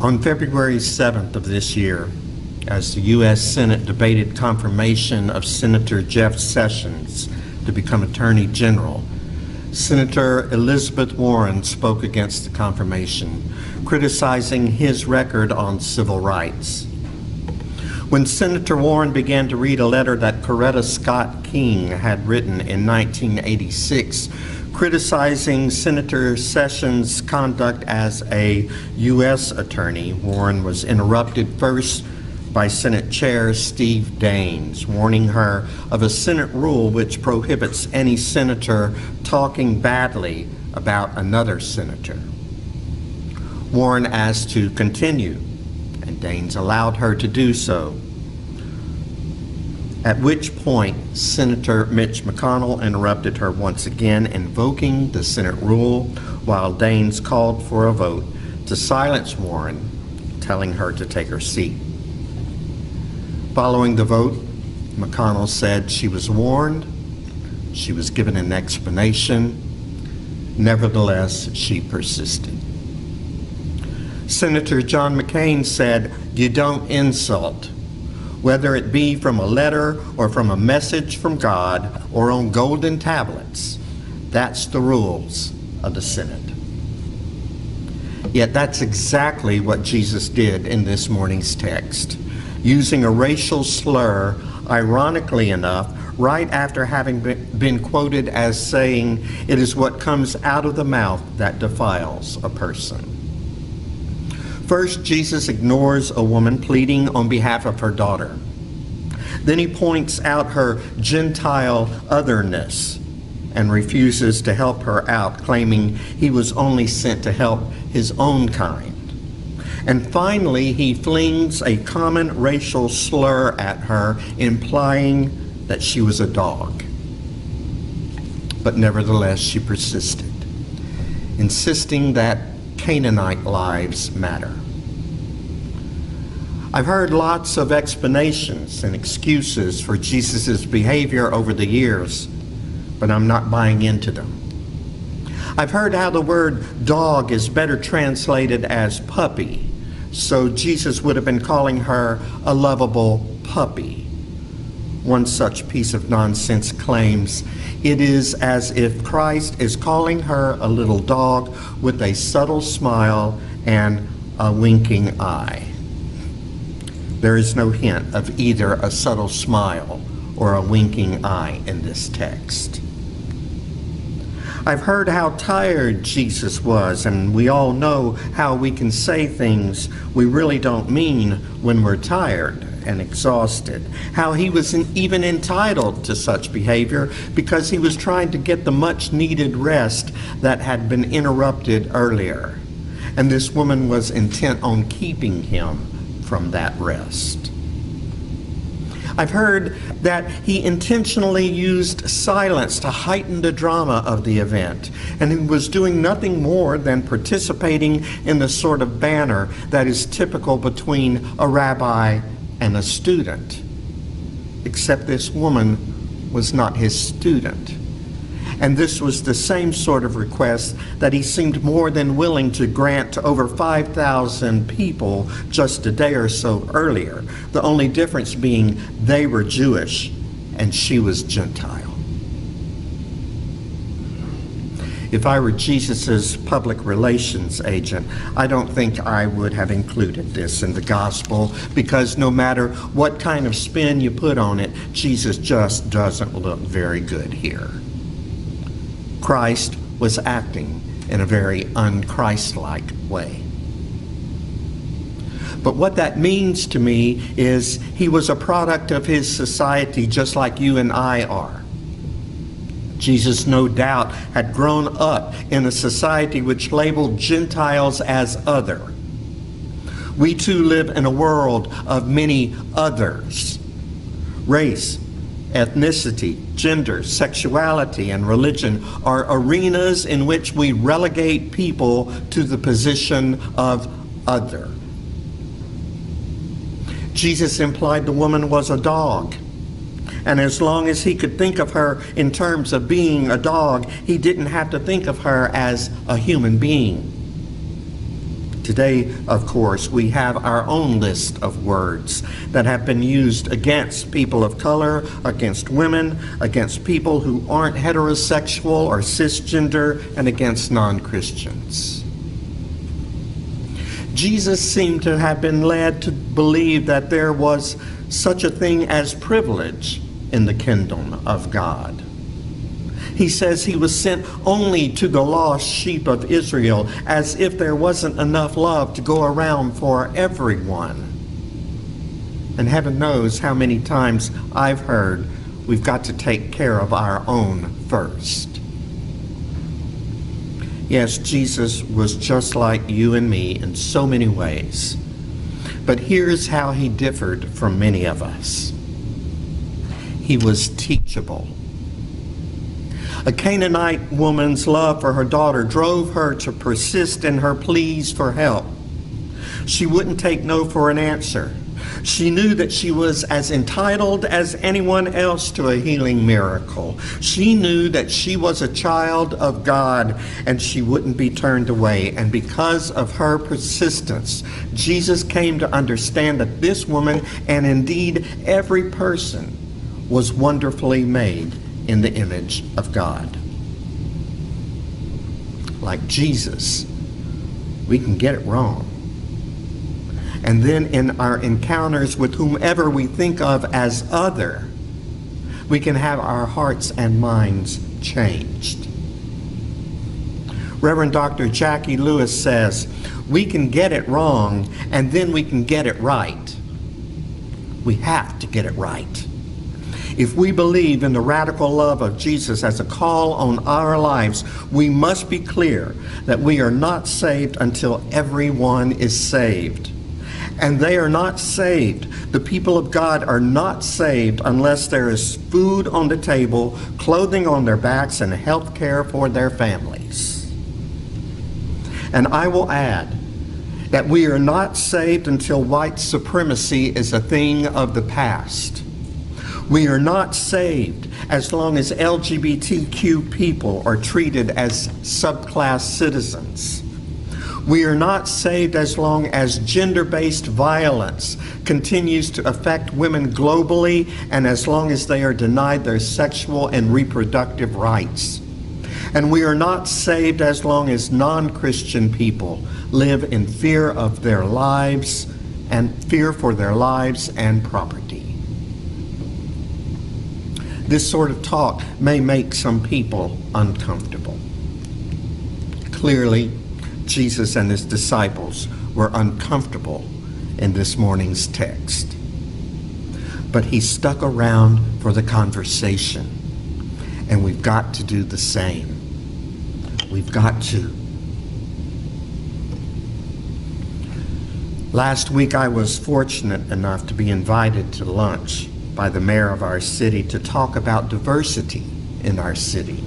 On February 7th of this year, as the U.S. Senate debated confirmation of Senator Jeff Sessions to become Attorney General, Senator Elizabeth Warren spoke against the confirmation, criticizing his record on civil rights. When Senator Warren began to read a letter that Coretta Scott King had written in 1986, criticizing Senator Sessions' conduct as a U.S. attorney, Warren was interrupted first by Senate Chair Steve Daines, warning her of a Senate rule which prohibits any senator talking badly about another senator. Warren asked to continue, and Daines allowed her to do so, at which point Senator Mitch McConnell interrupted her once again, invoking the Senate rule, while Daines called for a vote to silence Warren, telling her to take her seat. Following the vote, McConnell said she was warned, she was given an explanation, nevertheless she persisted. Senator John McCain said, "You don't insult, whether it be from a letter or from a message from God or on golden tablets. That's the rules of the Senate." Yet that's exactly what Jesus did in this morning's text, using a racial slur, ironically enough, right after having been quoted as saying, "It is what comes out of the mouth that defiles a person." First, Jesus ignores a woman pleading on behalf of her daughter. Then he points out her Gentile otherness and refuses to help her out, claiming he was only sent to help his own kind. And finally, he flings a common racial slur at her, implying that she was a dog. But nevertheless, she persisted, insisting that Canaanite lives matter. I've heard lots of explanations and excuses for Jesus' behavior over the years, but I'm not buying into them. I've heard how the word dog is better translated as puppy, so Jesus would have been calling her a lovable puppy. One such piece of nonsense claims it is as if Christ is calling her a little dog with a subtle smile and a winking eye. There is no hint of either a subtle smile or a winking eye in this text. I've heard how tired Jesus was, and we all know how we can say things we really don't mean when we're tired and exhausted. How he was even entitled to such behavior because he was trying to get the much needed rest that had been interrupted earlier. And this woman was intent on keeping him from that rest. I've heard that he intentionally used silence to heighten the drama of the event, and he was doing nothing more than participating in the sort of banter that is typical between a rabbi and a student. Except this woman was not his student. And this was the same sort of request that he seemed more than willing to grant to over 5,000 people just a day or so earlier, the only difference being they were Jewish and she was Gentile. If I were Jesus's public relations agent, I don't think I would have included this in the gospel, because no matter what kind of spin you put on it, Jesus just doesn't look very good here. Christ was acting in a very un-Christ-like way. But what that means to me is he was a product of his society just like you and I are. Jesus, no doubt, had grown up in a society which labeled Gentiles as other. We too live in a world of many others. Race, ethnicity, gender, sexuality, and religion are arenas in which we relegate people to the position of other. Jesus implied the woman was a dog, and as long as he could think of her in terms of being a dog, he didn't have to think of her as a human being. Today, of course, we have our own list of words that have been used against people of color, against women, against people who aren't heterosexual or cisgender, and against non-Christians. Jesus seemed to have been led to believe that there was such a thing as privilege in the kingdom of God. He says he was sent only to the lost sheep of Israel, as if there wasn't enough love to go around for everyone. And heaven knows how many times I've heard we've got to take care of our own first. Yes, Jesus was just like you and me in so many ways. But here's how he differed from many of us. He was teachable. A Canaanite woman's love for her daughter drove her to persist in her pleas for help. She wouldn't take no for an answer. She knew that she was as entitled as anyone else to a healing miracle. She knew that she was a child of God and she wouldn't be turned away. And because of her persistence, Jesus came to understand that this woman, and indeed every person, was wonderfully made in the image of God. Like Jesus, we can get it wrong. And then in our encounters with whomever we think of as other, we can have our hearts and minds changed. Reverend Dr. Jackie Lewis says, we can get it wrong and then we can get it right. We have to get it right. If we believe in the radical love of Jesus as a call on our lives, we must be clear that we are not saved until everyone is saved. And they are not saved. The people of God are not saved unless there is food on the table, clothing on their backs, and health care for their families. And I will add that we are not saved until white supremacy is a thing of the past. We are not saved as long as LGBTQ people are treated as subclass citizens. We are not saved as long as gender-based violence continues to affect women globally and as long as they are denied their sexual and reproductive rights. And we are not saved as long as non-Christian people live in fear of their lives and fear for their lives and property. This sort of talk may make some people uncomfortable. Clearly, Jesus and his disciples were uncomfortable in this morning's text. But he stuck around for the conversation, and we've got to do the same. We've got to. Last week I was fortunate enough to be invited to lunch by the mayor of our city to talk about diversity in our city.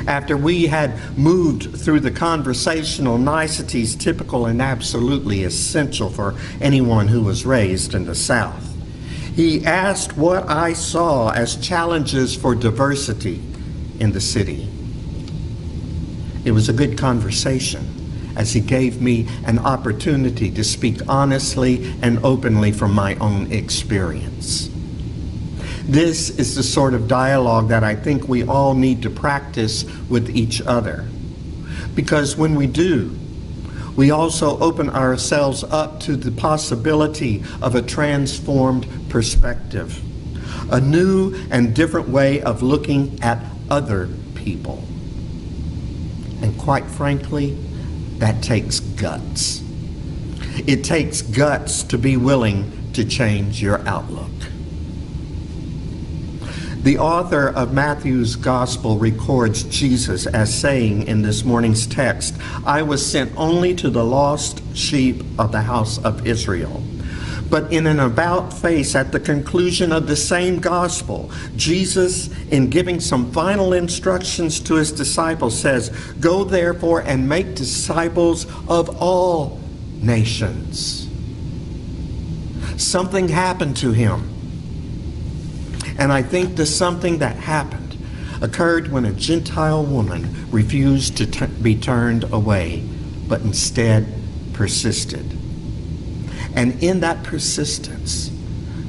After we had moved through the conversational niceties typical and absolutely essential for anyone who was raised in the South, he asked what I saw as challenges for diversity in the city. It was a good conversation, as he gave me an opportunity to speak honestly and openly from my own experience. This is the sort of dialogue that I think we all need to practice with each other. Because when we do, we also open ourselves up to the possibility of a transformed perspective, a new and different way of looking at other people. And quite frankly, that takes guts. It takes guts to be willing to change your outlook. The author of Matthew's Gospel records Jesus as saying in this morning's text, "I was sent only to the lost sheep of the house of Israel." But in an about-face at the conclusion of the same gospel, Jesus, in giving some final instructions to his disciples, says, "Go therefore and make disciples of all nations." Something happened to him. And I think the something that happened occurred when a Gentile woman refused to be turned away but instead persisted. And in that persistence,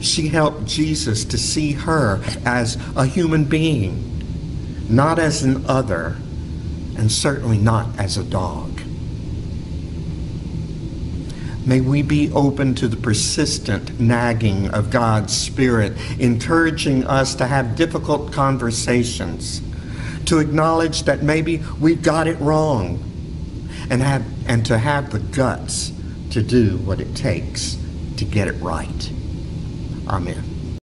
she helped Jesus to see her as a human being, not as an other, and certainly not as a dog. May we be open to the persistent nagging of God's Spirit, encouraging us to have difficult conversations, to acknowledge that maybe we got it wrong, and to have the guts to do what it takes to get it right. Amen.